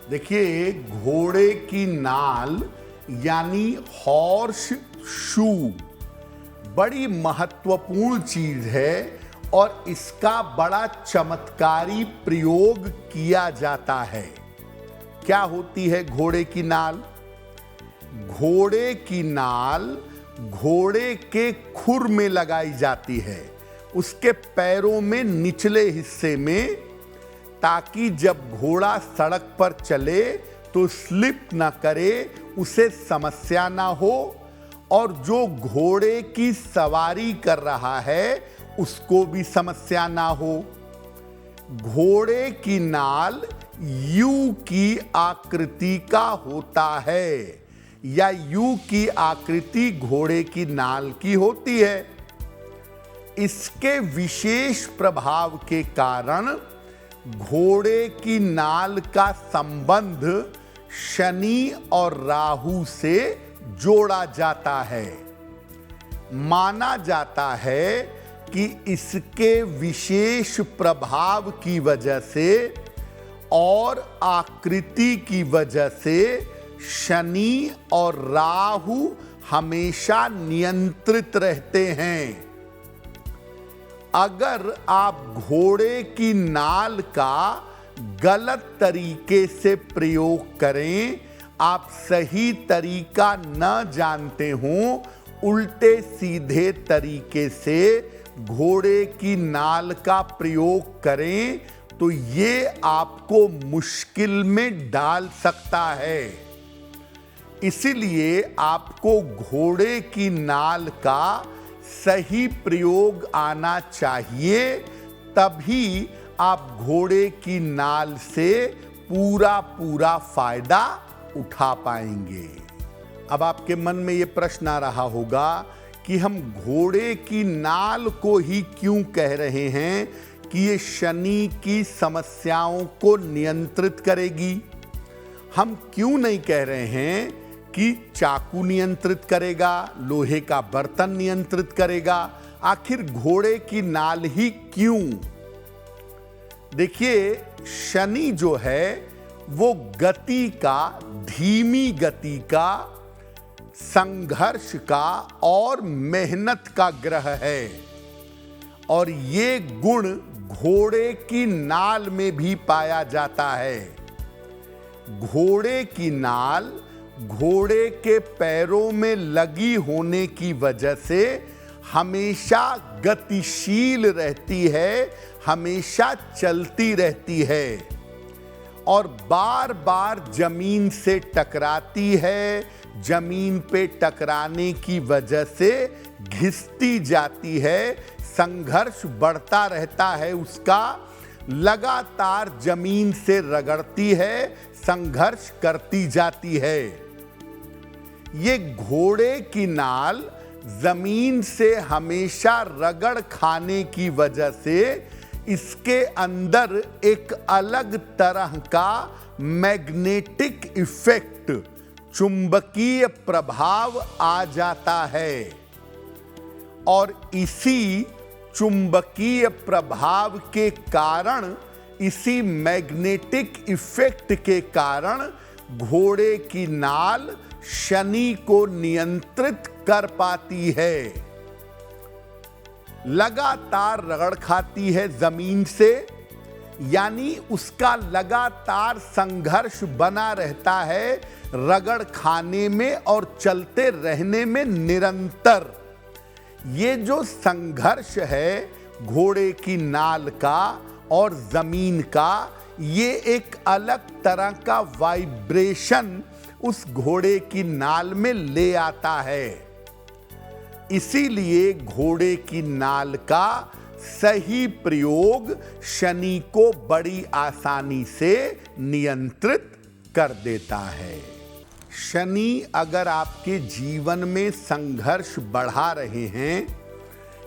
देखिए, घोड़े की नाल यानी हॉर्स शू बड़ी महत्वपूर्ण चीज है और इसका बड़ा चमत्कारी प्रयोग किया जाता है। क्या होती है घोड़े की नाल? घोड़े की नाल घोड़े के खुर में लगाई जाती है, उसके पैरों में निचले हिस्से में, ताकि जब घोड़ा सड़क पर चले तो स्लिप ना करे, उसे समस्या ना हो, और जो घोड़े की सवारी कर रहा है उसको भी समस्या ना हो। घोड़े की नाल यू की आकृति का होता है, या यू की आकृति घोड़े की नाल की होती है। इसके विशेष प्रभाव के कारण घोड़े की नाल का संबंध शनि और राहु से जोड़ा जाता है। माना जाता है कि इसके विशेष प्रभाव की वजह से और आकृति की वजह से शनि और राहु हमेशा नियंत्रित रहते हैं। अगर आप घोड़े की नाल का गलत तरीके से प्रयोग करें, आप सही तरीका न जानते हो, उल्टे सीधे तरीके से घोड़े की नाल का प्रयोग करें, तो ये आपको मुश्किल में डाल सकता है। इसीलिए आपको घोड़े की नाल का सही प्रयोग आना चाहिए, तभी आप घोड़े की नाल से पूरा फायदा उठा पाएंगे। अब आपके मन में ये प्रश्न आ रहा होगा कि हम घोड़े की नाल को ही क्यों कह रहे हैं कि ये शनि की समस्याओं को नियंत्रित करेगी। हम क्यों नहीं कह रहे हैं कि चाकू नियंत्रित करेगा, लोहे का बर्तन नियंत्रित करेगा? आखिर घोड़े की नाल ही क्यों? देखिए, शनि जो है वो गति का, धीमी गति का, संघर्ष का और मेहनत का ग्रह है, और ये गुण घोड़े की नाल में भी पाया जाता है। घोड़े की नाल घोड़े के पैरों में लगी होने की वजह से हमेशा गतिशील रहती है, हमेशा चलती रहती है, और बार बार जमीन से टकराती है। जमीन पे टकराने की वजह से घिसती जाती है, संघर्ष बढ़ता रहता है उसका, लगातार जमीन से रगड़ती है, संघर्ष करती जाती है। ये घोड़े की नाल जमीन से हमेशा रगड़ खाने की वजह से इसके अंदर एक अलग तरह का मैग्नेटिक इफेक्ट, चुंबकीय प्रभाव आ जाता है, और इसी चुंबकीय प्रभाव के कारण, इसी मैग्नेटिक इफेक्ट के कारण घोड़े की नाल शनि को नियंत्रित कर पाती है। लगातार रगड़ खाती है जमीन से, यानी उसका लगातार संघर्ष बना रहता है रगड़ खाने में और चलते रहने में निरंतर। ये जो संघर्ष है घोड़े की नाल का और जमीन का, ये एक अलग तरह का वाइब्रेशन उस घोड़े की नाल में ले आता है। इसीलिए घोड़े की नाल का सही प्रयोग शनि को बड़ी आसानी से नियंत्रित कर देता है। शनि अगर आपके जीवन में संघर्ष बढ़ा रहे हैं,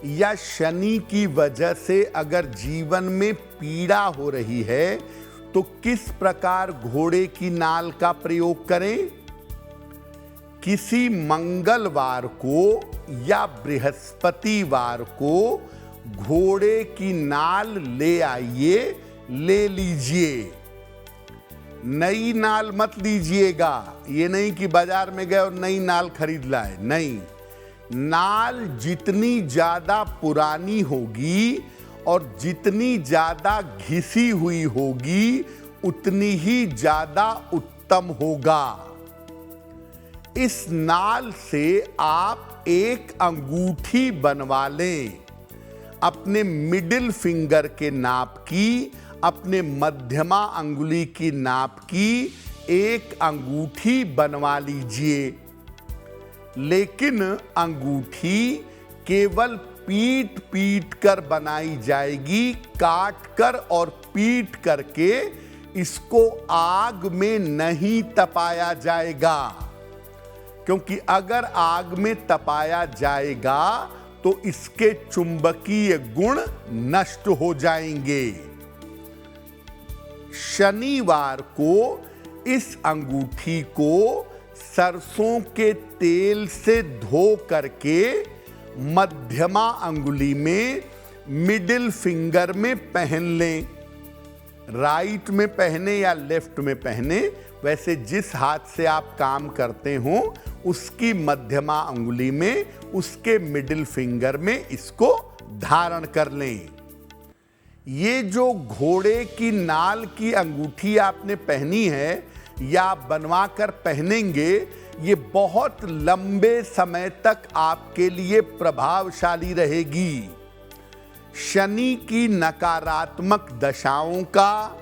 या शनि की वजह से अगर जीवन में पीड़ा हो रही है, तो किस प्रकार घोड़े की नाल का प्रयोग करें? किसी मंगलवार को या बृहस्पतिवार को घोड़े की नाल ले आइए, ले लीजिए। नई नाल मत लीजिएगा। ये नहीं कि बाजार में गए और नई नाल खरीद लाए, नहीं। नाल जितनी ज्यादा पुरानी होगी और जितनी ज्यादा घिसी हुई होगी उतनी ही ज्यादा उत्तम होगा। इस नाल से आप एक अंगूठी बनवा लें, अपने मिडिल फिंगर के नाप की, अपने मध्यमा अंगुली की नाप की एक अंगूठी बनवा लीजिए। लेकिन अंगूठी केवल पीट पीट कर बनाई जाएगी, काट कर और पीट करके इसको आग में नहीं तपाया जाएगा, क्योंकि अगर आग में तपाया जाएगा तो इसके चुंबकीय गुण नष्ट हो जाएंगे। शनिवार को इस अंगूठी को सरसों के तेल से धो करके मध्यमा अंगुली में, मिडिल फिंगर में पहन लें। राइट में पहने या लेफ्ट में पहने, वैसे जिस हाथ से आप काम करते हो उसकी मध्यमा अंगुली में, उसके मिडिल फिंगर में इसको धारण कर लें। ये जो घोड़े की नाल की अंगूठी आपने पहनी है या बनवा कर पहनेंगे, ये बहुत लंबे समय तक आपके लिए प्रभावशाली रहेगी। शनि की नकारात्मक दशाओं का,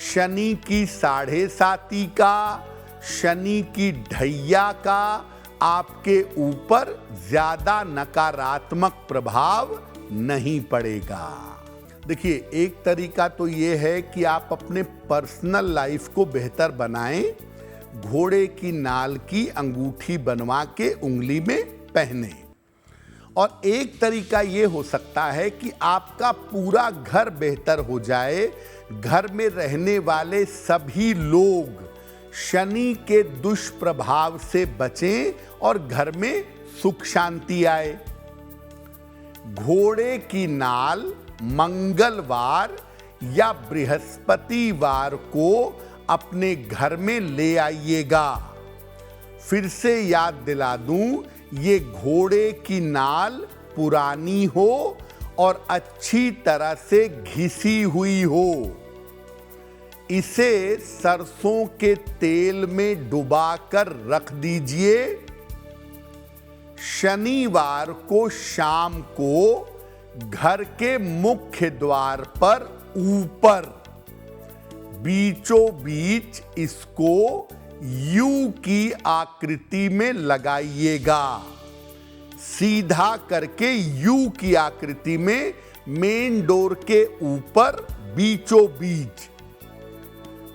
शनि की 7.5 का, शनि की ढैया का आपके ऊपर ज्यादा नकारात्मक प्रभाव नहीं पड़ेगा। देखिए, एक तरीका तो ये है कि आप अपने पर्सनल लाइफ को बेहतर बनाएं, घोड़े की नाल की अंगूठी बनवा के उंगली में पहने। और एक तरीका ये हो सकता है कि आपका पूरा घर बेहतर हो जाए, घर में रहने वाले सभी लोग शनि के दुष्प्रभाव से बचें और घर में सुख शांति आए। घोड़े की नाल मंगलवार या बृहस्पतिवार को अपने घर में ले आइएगा। फिर से याद दिला दूं, ये घोड़े की नाल पुरानी हो और अच्छी तरह से घिसी हुई हो। इसे सरसों के तेल में डुबाकर रख दीजिए। शनिवार को शाम को घर के मुख्य द्वार पर ऊपर बीचों बीच इसको यू की आकृति में लगाइएगा। सीधा करके यू की आकृति में मेन डोर के ऊपर बीचों बीच।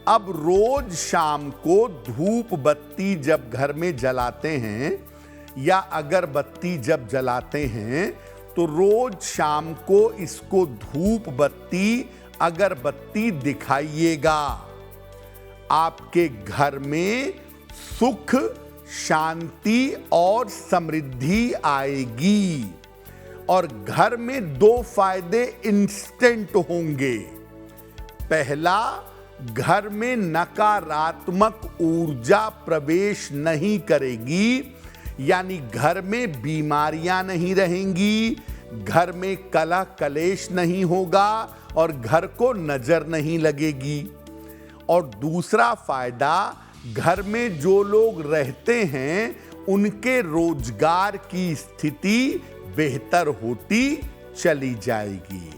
अब रोज शाम को धूप बत्ती जब घर में जलाते हैं या अगरबत्ती जब जलाते हैं तो रोज शाम को इसको धूप बत्ती, अगरबत्ती दिखाइएगा। आपके घर में सुख, शांति और समृद्धि आएगी और घर में 2 फायदे इंस्टेंट होंगे। पहला, घर में नकारात्मक ऊर्जा प्रवेश नहीं करेगी, यानी घर में बीमारियां नहीं रहेंगी, घर में कलह कलेश नहीं होगा और घर को नजर नहीं लगेगी। और दूसरा फायदा, घर में जो लोग रहते हैं उनके रोजगार की स्थिति बेहतर होती चली जाएगी।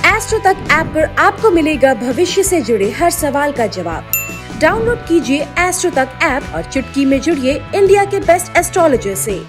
एस्ट्रो तक ऐप पर आपको मिलेगा भविष्य से जुड़े हर सवाल का जवाब। डाउनलोड कीजिए एस्ट्रो तक ऐप और चुटकी में जुड़िए इंडिया के बेस्ट एस्ट्रोलॉजर से।